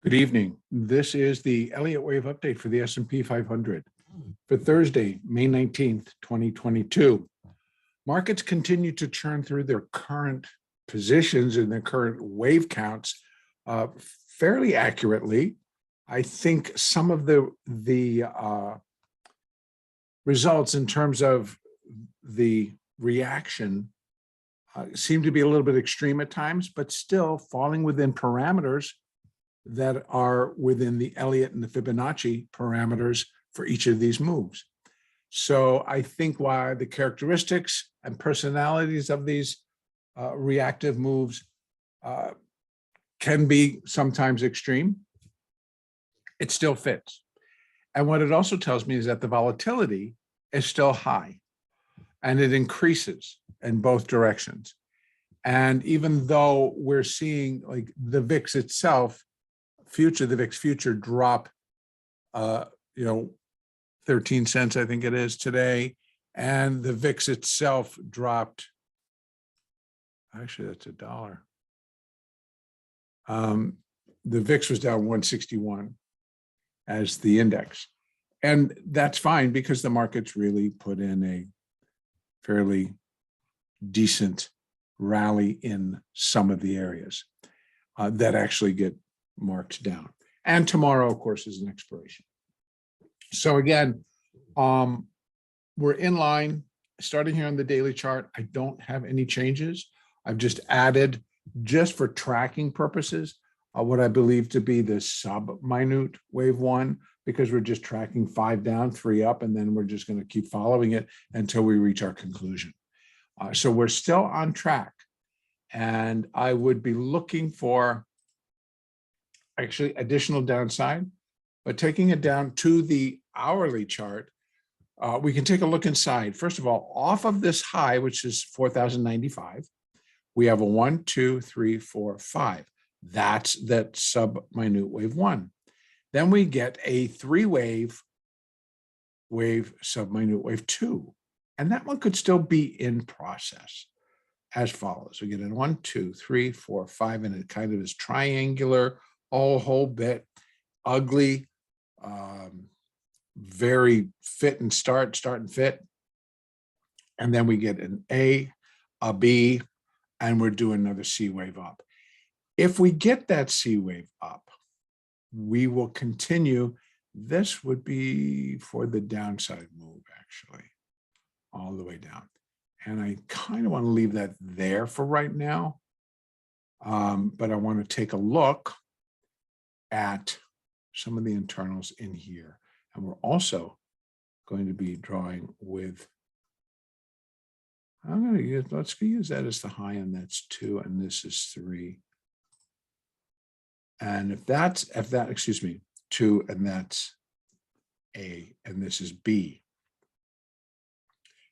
Good evening. This is the Elliott Wave update for the S&P 500 for Thursday, May 19th, 2022. Markets continue to churn through their current positions and their current wave counts fairly accurately. I think some of the results in terms of the reaction seem to be a little bit extreme at times, but still falling within parameters that are within the Elliott and the Fibonacci parameters for each of these moves. So I think while the characteristics and personalities of these reactive moves can be sometimes extreme, it still fits. And what it also tells me is that the volatility is still high and it increases in both directions. And even though we're seeing like the VIX itself, the VIX future drop, 13 cents, I think it is today. And the VIX itself dropped, actually that's $1. The VIX was down 161 as the index. And that's fine because the markets really put in a fairly decent rally in some of the areas that actually get marked down. And tomorrow, of course, is an expiration. So again, we're in line, starting here on the daily chart. I don't have any changes. I've just added, just for tracking purposes, what I believe to be the sub-minute wave one, because we're just tracking 5 down, 3 up, and then we're just going to keep following it until we reach our conclusion. So we're still on track. And I would be looking for actually additional downside, but taking it down to the hourly chart, we can take a look inside. First of all, off of this high, which is 4,095, we have a 1, 2, 3, 4, 5. That's that sub-minute wave one. Then we get a 3-wave sub-minute wave two. And that one could still be in process as follows. We get a 1, 2, 3, 4, 5, and it kind of is triangular, a whole bit ugly, very fit and start and fit. And then we get an A, a B, and we're doing another C wave up. If we get that C wave up, we will continue. This would be for the downside move, actually, all the way down. And I kind of want to leave that there for right now. But I want to take a look at some of the internals in here. And we're also going to be drawing with, let's use that as the high, and that's 2, and this is 3. And if that, 2, and that's A, and this is B.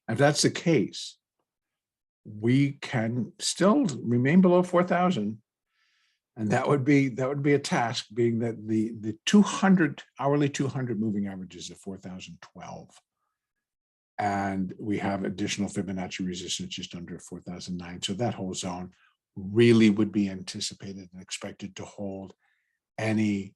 If that's the case, we can still remain below 4,000. And that would be a task, being that the 200 hourly 200 moving average is at 4,012. And we have additional Fibonacci resistance just under 4,009. So that whole zone really would be anticipated and expected to hold any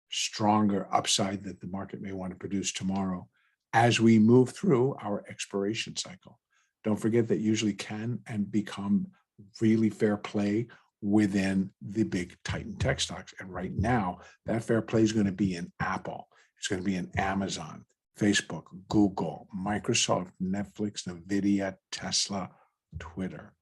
stronger upside that the market may want to produce tomorrow as we move through our expiration cycle. Don't forget that usually can and become really fair play within the big Titan tech stocks. And right now, that fair play is going to be in Apple. It's going to be in Amazon, Facebook, Google, Microsoft, Netflix, NVIDIA, Tesla, Twitter.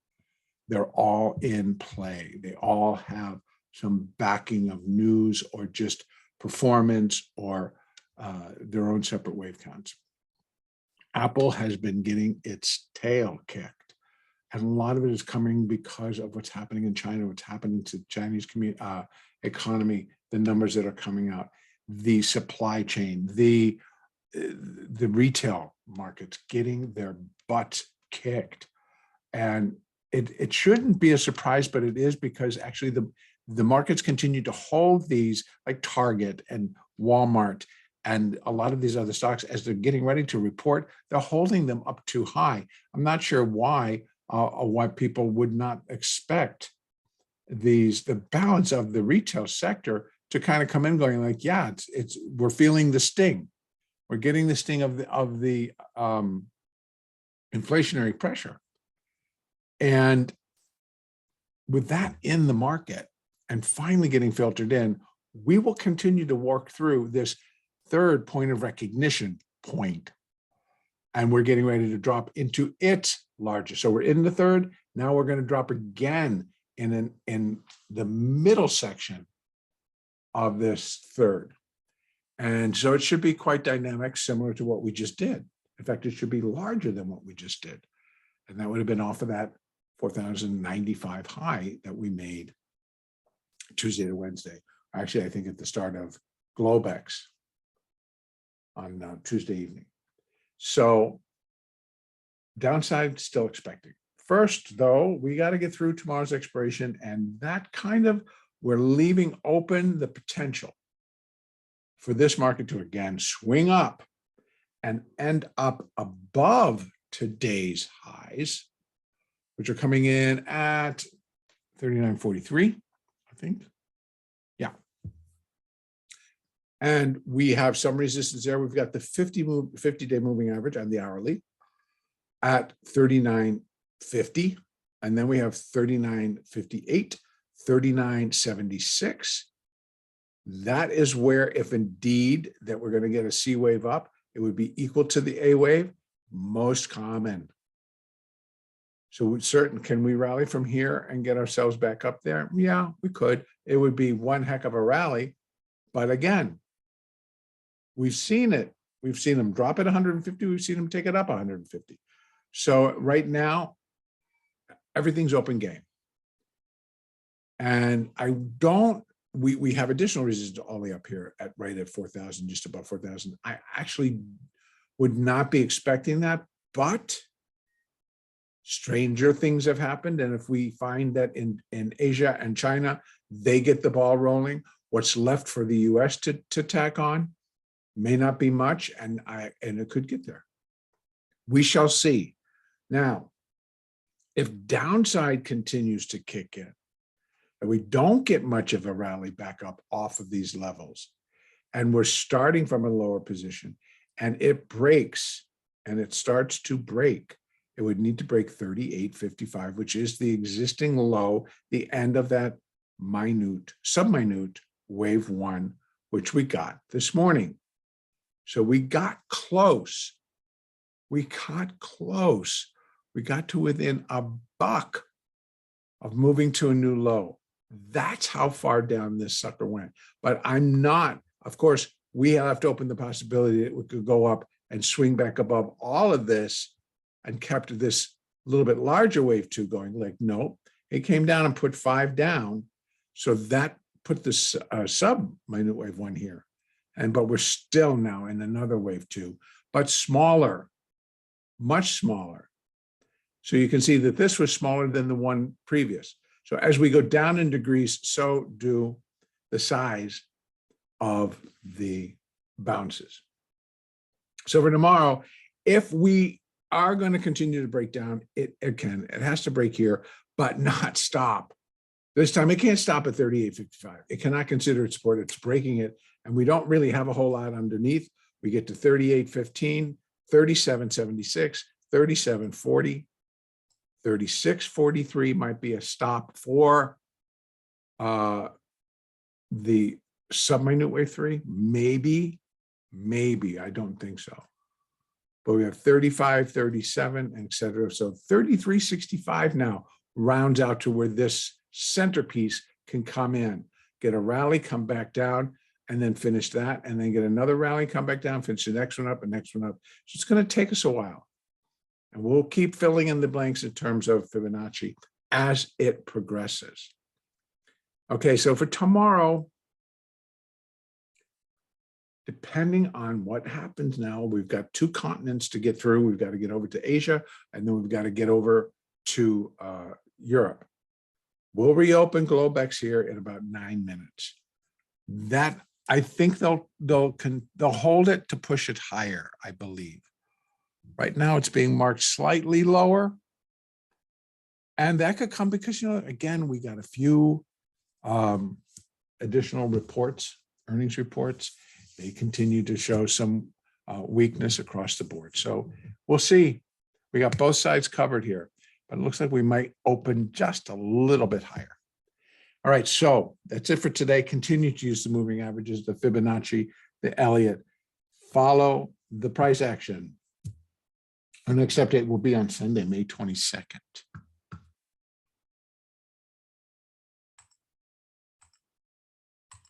They're all in play. They all have some backing of news or just performance or their own separate wave counts. Apple has been getting its tail kicked. And a lot of it is coming because of what's happening in China, what's happening to the Chinese economy, the numbers that are coming out, the supply chain, the retail markets getting their butts kicked. And it shouldn't be a surprise, but it is, because actually the markets continue to hold these, like Target and Walmart and a lot of these other stocks, as they're getting ready to report, they're holding them up too high. I'm not sure why people would not expect the balance of the retail sector to kind of come in going like, yeah, we're feeling the sting. We're getting the sting of the inflationary pressure. And with that in the market and finally getting filtered in, we will continue to work through this third point of recognition point. And we're getting ready to drop into its largest. So we're in the third. Now we're going to drop again in the middle section of this third. And so it should be quite dynamic, similar to what we just did. In fact, it should be larger than what we just did. And that would have been off of that 4,095 high that we made Tuesday to Wednesday. Actually, I think at the start of Globex on Tuesday evening. So downside still expecting. First, though, we got to get through tomorrow's expiration, and that kind of, we're leaving open the potential for this market to again swing up and end up above today's highs, which are coming in at 39.43, I think. Yeah. And we have some resistance there. We've got the 50-day moving average on the hourly at 39.50. And then we have 39.58, 39.76. That is where, if indeed that we're going to get a C wave up, it would be equal to the A wave, most common. So can we rally from here and get ourselves back up there? Yeah, we could. It would be one heck of a rally. But again, we've seen it. We've seen them drop at 150. We've seen them take it up 150. So right now, everything's open game. And we have additional resistance all the way up here at right at 4,000, just above 4,000. I actually would not be expecting that, but stranger things have happened. And if we find that in Asia and China, they get the ball rolling, what's left for the US to tack on may not be much, and it could get there. We shall see. Now, if downside continues to kick in, and we don't get much of a rally back up off of these levels, and we're starting from a lower position, and it breaks, and it starts to break, it would need to break 38.55, which is the existing low, the end of that subminute wave one, which we got this morning. So we got close. We got close. We got to within a buck of moving to a new low. That's how far down this sucker went. But I'm not, of course, we have to open the possibility that we could go up and swing back above all of this and kept this little bit larger wave two going. Like, no, it came down and put 5 down. So that put the sub-minute wave one here. But we're still now in another wave two, but smaller, much smaller. So you can see that this was smaller than the one previous. So as we go down in degrees, so do the size of the bounces. So for tomorrow, if we are going to continue to break down, it has to break here, but not stop. This time it can't stop at 38.55. It cannot consider it support. It's breaking it. And we don't really have a whole lot underneath. We get to 38.15, 37.76, 37.40, 36.43 might be a stop for the subminute wave three. Maybe, I don't think so. But we have 35, 37, et cetera. So 33.65 now rounds out to where this centerpiece can come in, get a rally, come back down, and then finish that, and then get another rally, come back down, finish the next one up, and next one up. So it's going to take us a while. And we'll keep filling in the blanks in terms of Fibonacci as it progresses. Okay, so for tomorrow, depending on what happens now, we've got 2 continents to get through. We've got to get over to Asia, and then we've got to get over to Europe. We'll reopen Globex here in about 9 minutes. That, I think they'll hold it to push it higher, I believe. Right now it's being marked slightly lower. And that could come because, again, we got a few additional reports, earnings reports, they continue to show some weakness across the board. So we'll see. We got both sides covered here, but it looks like we might open just a little bit higher. All right, so that's it for today. Continue to use the moving averages, the Fibonacci, the Elliott. Follow the price action. Our next update will be on Sunday, May 22nd.